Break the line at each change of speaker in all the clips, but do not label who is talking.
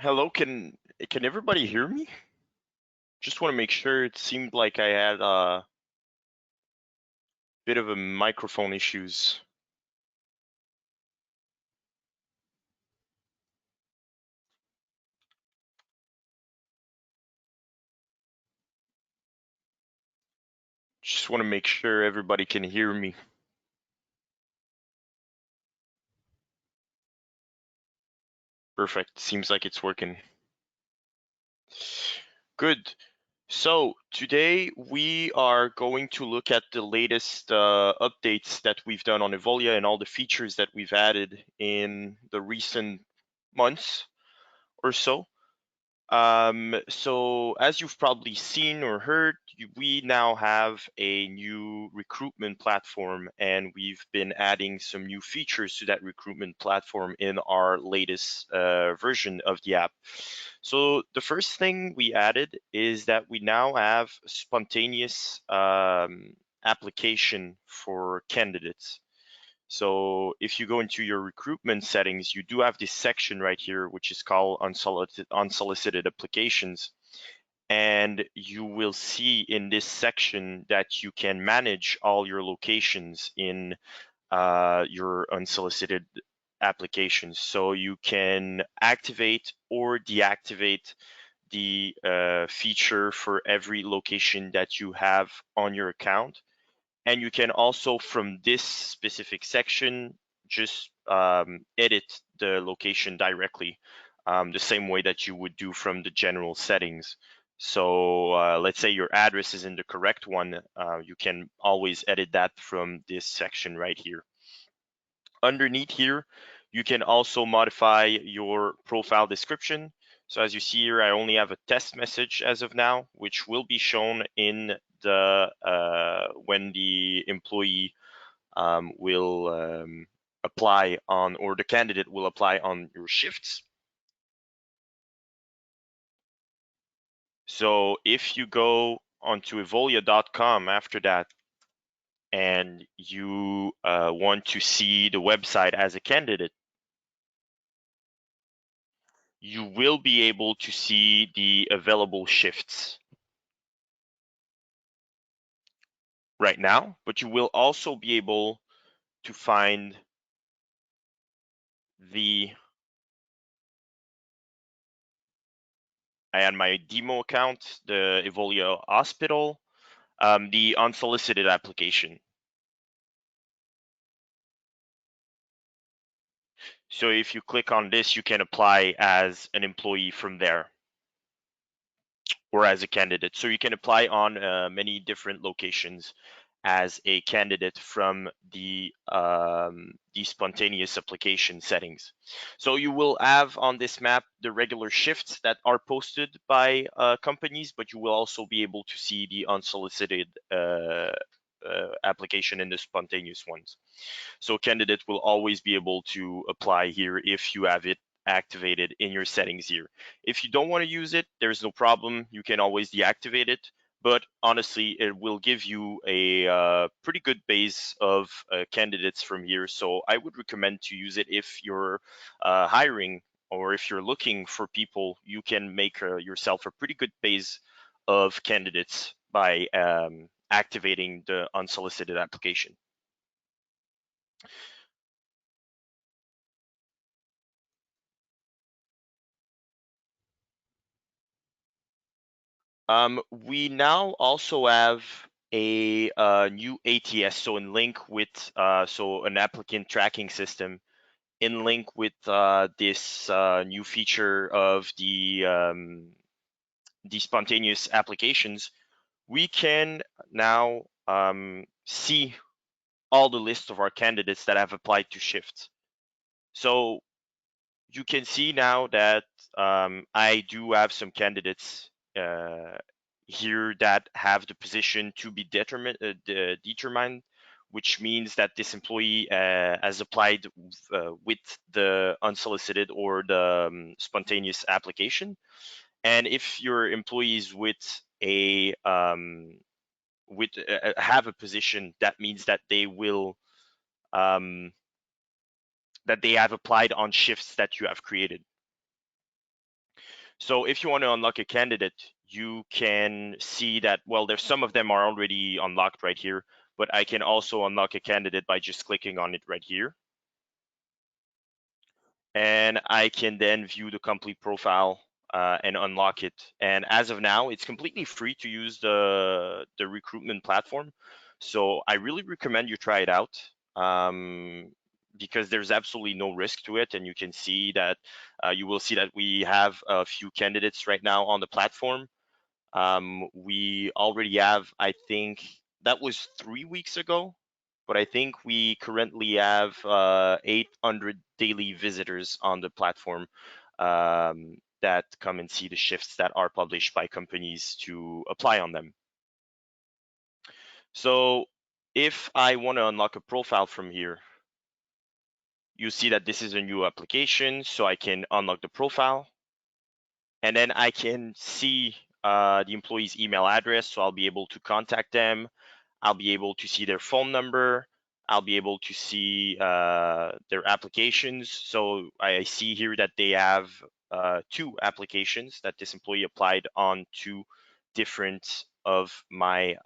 Hello, can everybody hear me? Just want to make sure. It seemed like I had a bit of a microphone issues. Just want to make sure everybody can hear me. Perfect. Seems like it's working. Good. So today we are going to look at the latest updates that we've done on Evolia and all the features that we've added in the recent months or so. So as you've probably seen or heard, we now have a new recruitment platform, and we've been adding some new features to that recruitment platform in our latest version of the app. So the first thing we added is that we now have spontaneous application for candidates. So if you go into your recruitment settings, you do have this section right here, which is called unsolicited applications. And you will see in this section that you can manage all your locations in your unsolicited applications. So you can activate or deactivate the feature for every location that you have on your account. And you can also, from this specific section, just edit the location directly, the same way that you would do from the general settings. So let's say your address isn't the correct one, you can always edit that from this section right here. Underneath here, you can also modify your profile description. So as you see here, I only have a test message as of now, which will be shown in the when the employee will apply on, or the candidate will apply on your shifts. So if you go onto evolia.com after that, and you want to see the website as a candidate, you will be able to see the available shifts right now, but you will also be able to find the, I had my demo account, the Evolia Hospital, the unsolicited application. So if you click on this, you can apply as an employee from there or as a candidate. So you can apply on many different locations as a candidate from the spontaneous application settings. So you will have on this map the regular shifts that are posted by companies, but you will also be able to see the unsolicited application and the spontaneous ones. So candidate will always be able to apply here if you have it activated in your settings here. If you don't want to use it, there's no problem. You can always deactivate it. But honestly, it will give you a pretty good base of candidates from here. So I would recommend to use it if you're hiring, or if you're looking for people. You can make yourself a pretty good base of candidates by activating the unsolicited application. We now also have a new ATS, so in link with so an applicant tracking system, in link with this new feature of the spontaneous applications. We can now see all the list of our candidates that have applied to shifts. So you can see now that I do have some candidates here that have the position to be determined, which means that this employee has applied with the unsolicited or the spontaneous application. And if your employees have a position, that means that they will um, that they have applied on shifts that you have created. So if you want to unlock a candidate, you can see that, well, there's some of them are already unlocked right here, but I can also unlock a candidate by just clicking on it right here. And I can then view the complete profile and unlock it. And as of now, it's completely free to use the recruitment platform. So I really recommend you try it out because there's absolutely no risk to it. And you can see that you will see that we have a few candidates right now on the platform. We already have, I think that was 3 weeks ago, but I think we currently have 800 daily visitors on the platform that come and see the shifts that are published by companies to apply on them. So if I want to unlock a profile from here, you see that this is a new application, so I can unlock the profile. And then I can see the employee's email address, so I'll be able to contact them. I'll be able to see their phone number. I'll be able to see their applications. So I see here that they have 2 applications that this employee applied on 2 different of my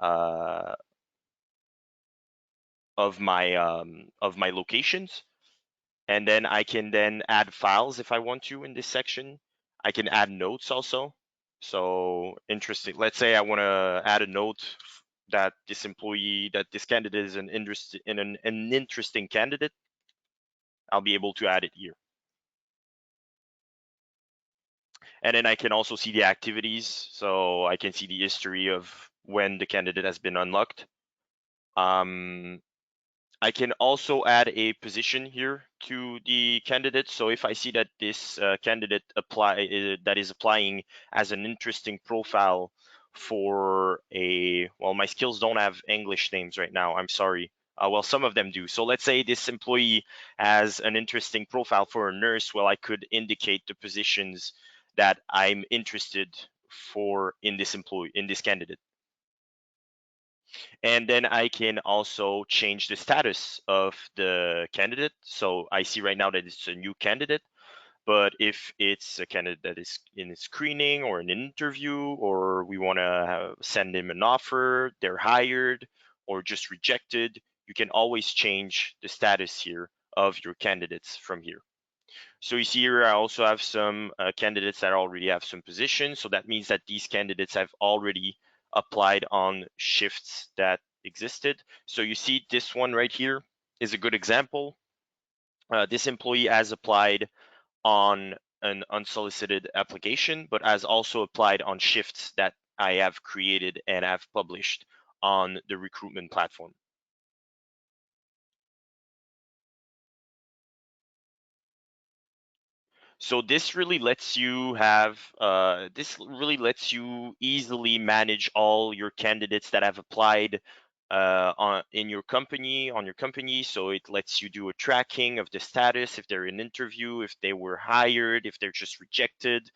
locations. And then I can then add files if I want to in this section. I can add notes also. So interesting. Let's say I want to add a note that this candidate is an interesting candidate. I'll be able to add it here. And then I can also see the activities. So I can see the history of when the candidate has been unlocked. I can also add a position here to the candidate. So if I see that this candidate that is applying as an interesting profile for my skills don't have English names right now. I'm sorry. Well, some of them do. So let's say this employee has an interesting profile for a nurse. Well, I could indicate the positions that I'm interested for in this candidate. And then I can also change the status of the candidate. So I see right now that it's a new candidate, but if it's a candidate that is in a screening or an interview, or we want to send him an offer, they're hired or just rejected, you can always change the status here of your candidates from here. So you see here, I also have some candidates that already have some positions. So that means that these candidates have already applied on shifts that existed. So you see this one right here is a good example. This employee has applied on an unsolicited application, but has also applied on shifts that I have created and have published on the recruitment platform. So this really lets you easily manage all your candidates that have applied on your company. So it lets you do a tracking of the status, if they're in interview, if they were hired, if they're just rejected,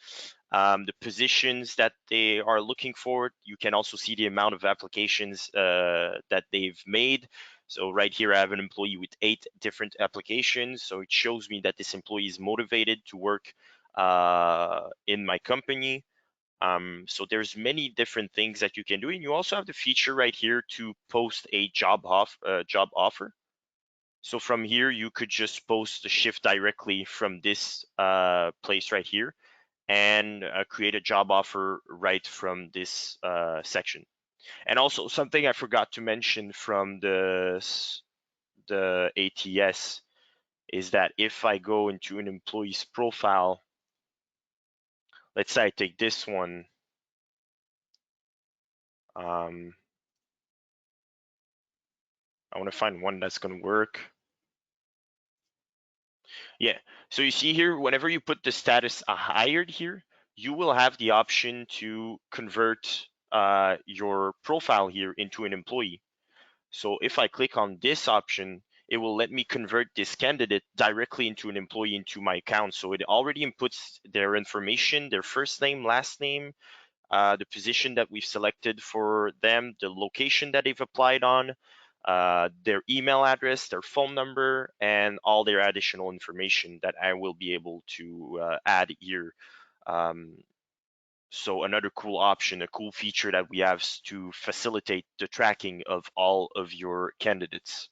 the positions that they are looking for. You can also see the amount of applications that they've made. So right here, I have an employee with 8 different applications. So it shows me that this employee is motivated to work in my company. So there's many different things that you can do. And you also have the feature right here to post a job offer. So from here, you could just post the shift directly from this place right here and create a job offer right from this section. And also something I forgot to mention from the ATS is that if I go into an employee's profile, let's say I take this one, I want to find one that's going to work. Yeah, so you see here, whenever you put the status hired here, you will have the option to convert your profile here into an employee. So if I click on this option, it will let me convert this candidate directly into an employee into my account. So it already inputs their information, their first name, last name, the position that we've selected for them, the location that they've applied on, their email address, their phone number, and all their additional information that I will be able to add here. So another cool option, a cool feature that we have to facilitate the tracking of all of your candidates.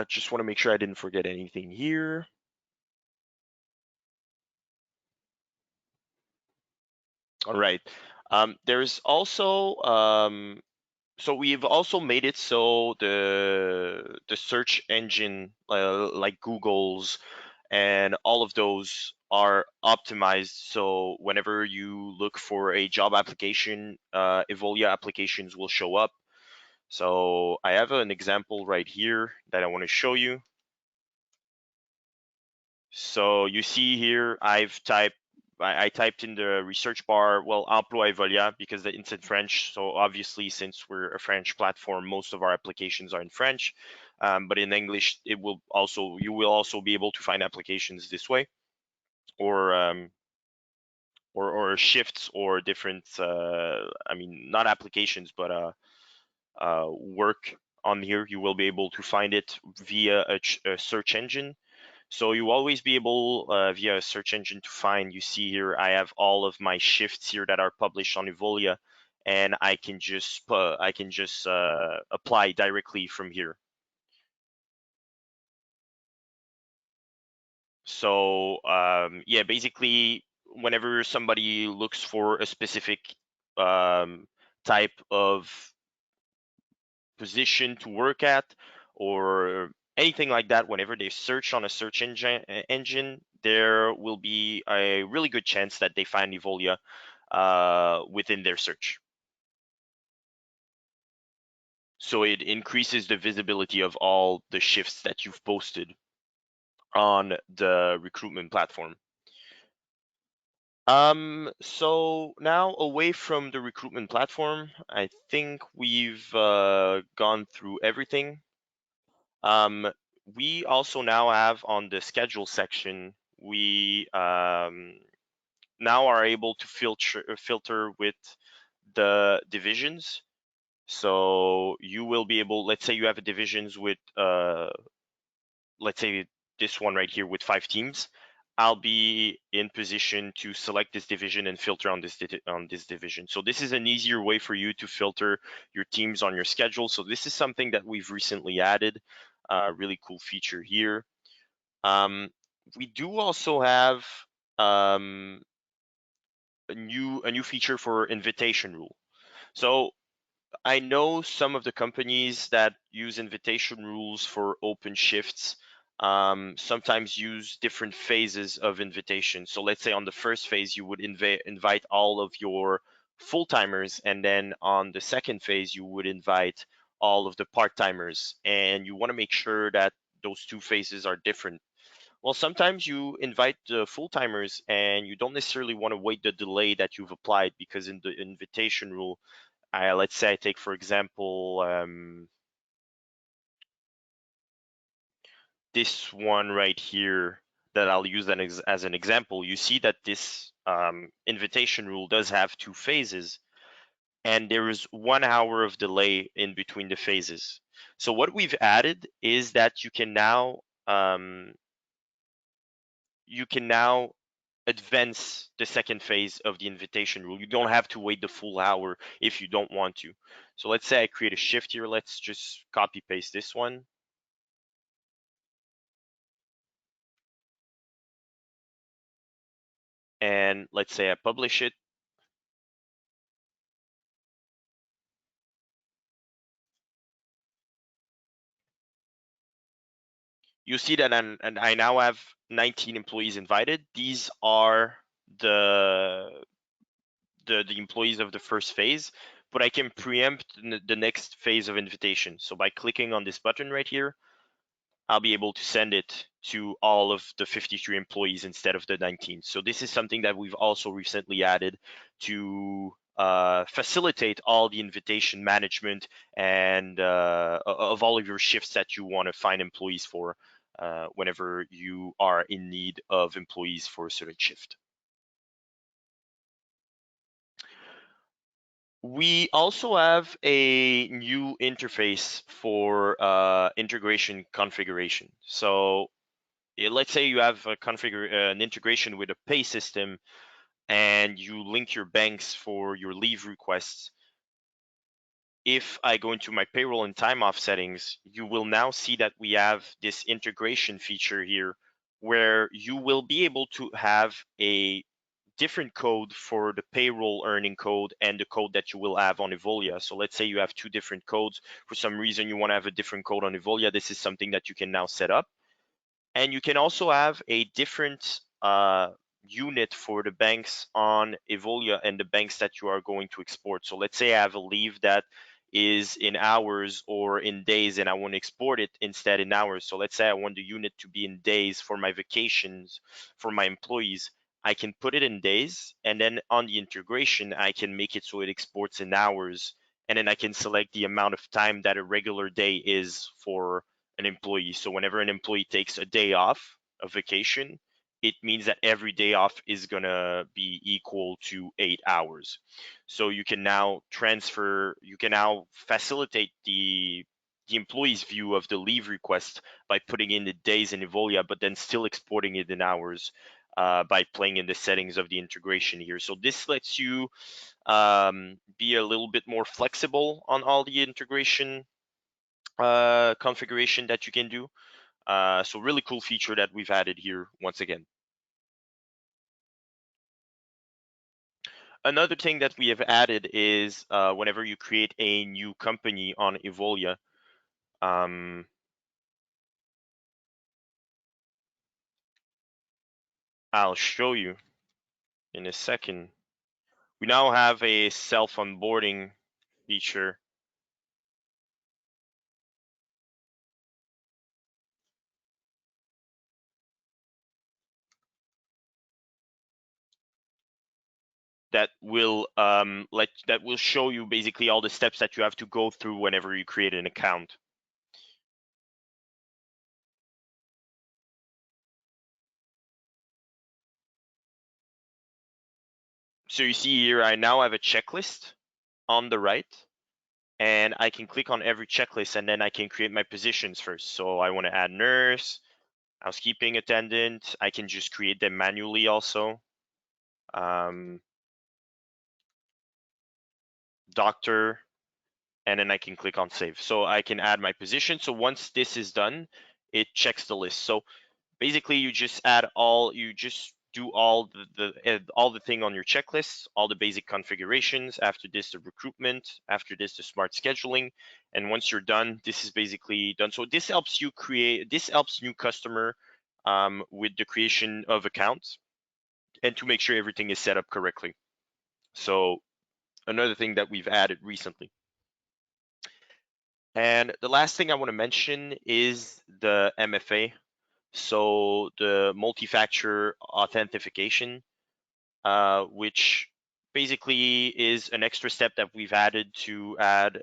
Just want to make sure I didn't forget anything here. All right. There's also so we've also made it so the search engine like Google's and all of those are optimized. So whenever you look for a job application, Evolia applications will show up. So I have an example right here that I want to show you. So you see here, I typed in the research bar, well, Emploi Evolia, because it's in French. So obviously, since we're a French platform, most of our applications are in French. But in English, you will also be able to find applications this way, or or shifts or different. I mean, not applications, but work on here. You will be able to find it via a search engine. So you always be able via a search engine to find. You see here, I have all of my shifts here that are published on Evolia, and I can just apply directly from here. So yeah, basically, whenever somebody looks for a specific type of position to work at or anything like that, whenever they search on a search engine, there will be a really good chance that they find Evolia within their search. So it increases the visibility of all the shifts that you've posted on the recruitment platform. So now away from the recruitment platform, I think we've gone through everything. We also now have on the schedule section, we now are able to filter with the divisions. So you will be able, let's say you have a divisions with, let's say this one right here with 5 teams. I'll be in position to select this division and filter on this division. So this is an easier way for you to filter your teams on your schedule. So this is something that we've recently added. Really cool feature here. We do also have a new feature for invitation rule. So I know some of the companies that use invitation rules for open shifts sometimes use different phases of invitation. So let's say on the first phase, you would invite all of your full timers, and then on the second phase, you would invite all of the part timers. And you want to make sure that those two phases are different. Well, sometimes you invite the full timers and you don't necessarily want to wait the delay that you've applied, because in the invitation rule, let's say I take, for example, this one right here that I'll use as an example. You see that this invitation rule does have 2 phases, and there is 1 hour of delay in between the phases. So what we've added is that you can now advance the second phase of the invitation rule. You don't have to wait the full hour if you don't want to. So let's say I create a shift here. Let's just copy paste this one. And let's say I publish it. You see that and I now have 19 employees invited. These are the the employees of the first phase, but I can preempt the next phase of invitation. So by clicking on this button right here, I'll be able to send it to all of the 53 employees instead of the 19. So this is something that we've also recently added to facilitate all the invitation management and of all of your shifts that you want to find employees for whenever you are in need of employees for a certain shift. We also have a new interface for integration configuration. So let's say you have a an integration with a pay system and you link your banks for your leave requests. If I go into my payroll and time off settings, you will now see that we have this integration feature here where you will be able to have a different code for the payroll earning code and the code that you will have on Evolia. So let's say you have two different codes. For some reason, you want to have a different code on Evolia. This is something that you can now set up. And you can also have a different unit for the banks on Evolia and the banks that you are going to export. So let's say I have a leave that is in hours or in days and I want to export it instead in hours. So let's say I want the unit to be in days for my vacations for my employees. I can put it in days, and then on the integration, I can make it so it exports in hours, and then I can select the amount of time that a regular day is for an employee. So whenever an employee takes a day off, a vacation, it means that every day off is gonna be equal to 8 hours. So you can now you can now facilitate the employee's view of the leave request by putting in the days in Evolia, but then still exporting it in hours by playing in the settings of the integration here. So this lets you be a little bit more flexible on all the integration configuration that you can do. So really cool feature that we've added here once again. Another thing that we have added is whenever you create a new company on Evolia, I'll show you in a second. We now have a self-onboarding feature. That will show you basically all the steps that you have to go through whenever you create an account. So you see here, I now have a checklist on the right, and I can click on every checklist and then I can create my positions first. So I want to add nurse, housekeeping attendant. I can just create them manually also. Doctor, and then I can click on save. So I can add my position. So once this is done, it checks the list. So basically you just do all the thing on your checklist, all the basic configurations. After this, the recruitment. After this, the smart scheduling. And once you're done, this is basically done. So this helps new customer with the creation of accounts and to make sure everything is set up correctly. So another thing that we've added recently. And the last thing I want to mention is the MFA. So the multi-factor authentication, which basically is an extra step that we've added to add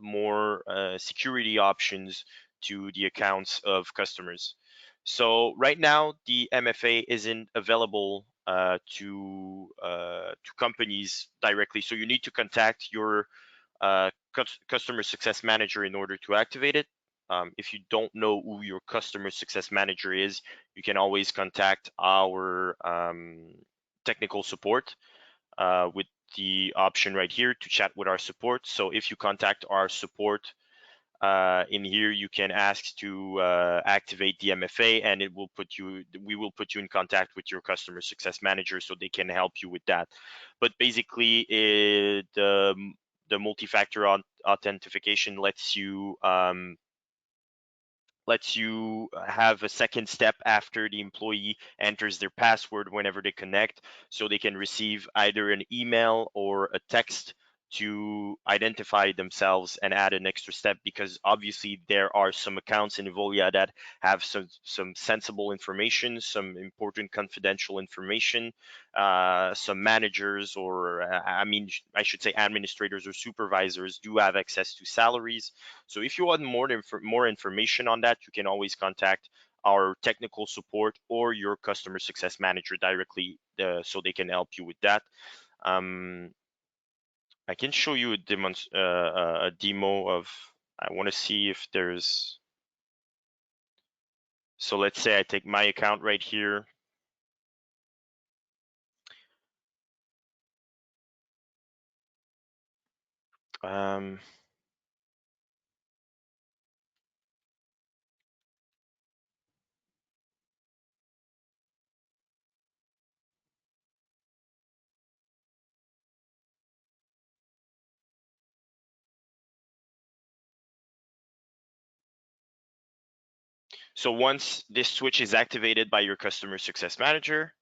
more security options to the accounts of customers. So right now, the MFA isn't available to companies directly. So you need to contact your customer success manager in order to activate it. If you don't know who your customer success manager is, you can always contact our technical support with the option right here to chat with our support. So if you contact our support in here, you can ask to activate the MFA, and we will put you in contact with your customer success manager so they can help you with that. But basically, the multi-factor authentication lets you have a second step after the employee enters their password whenever they connect, so they can receive either an email or a text to identify themselves and add an extra step, because obviously there are some accounts in Evolia that have some sensible information, some important confidential information. Some managers, or I should say administrators or supervisors, do have access to salaries. So if you want more information on that, you can always contact our technical support or your customer success manager directly, so they can help you with that. I can show you a demo of. I want to see if there's So let's say I take my account right here. So once this switch is activated by your customer success manager,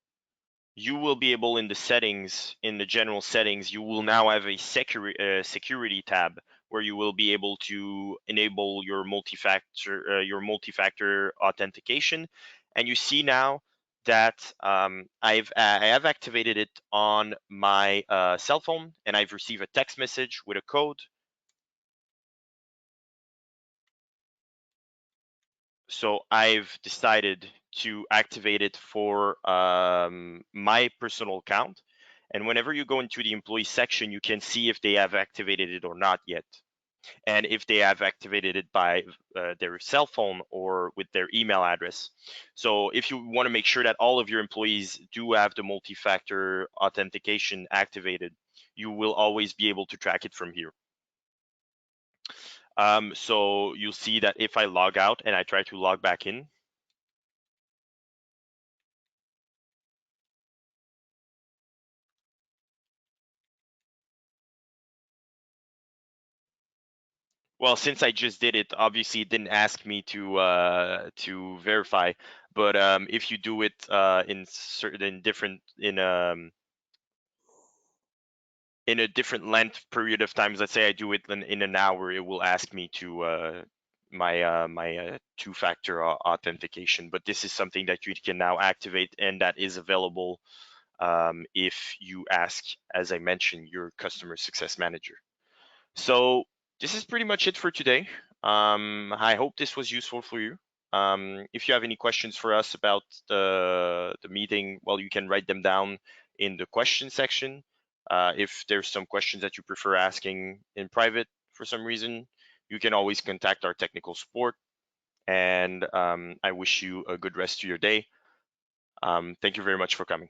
you will be able in the settings, in the general settings, you will now have a security tab where you will be able to enable your multi-factor authentication. And you see now that I have activated it on my cell phone, and I've received a text message with a code. So I've decided to activate it for my personal account. And whenever you go into the employee section, you can see if they have activated it or not yet. And if they have activated it by their cell phone or with their email address. So if you want to make sure that all of your employees do have the multi-factor authentication activated, you will always be able to track it from here. So you'll see that if I log out and I try to log back in, well, since I just did it, obviously it didn't ask me to verify. But if you do it in certain different in a different length period of times, let's say I do it in an hour, it will ask me to my two-factor authentication. But this is something that you can now activate, and that is available if you ask, as I mentioned, your customer success manager. So this is pretty much it for today. I hope this was useful for you. If you have any questions for us about the meeting, well, you can write them down in the question section. If there's some questions that you prefer asking in private for some reason, you can always contact our technical support. And I wish you a good rest of your day. Thank you very much for coming.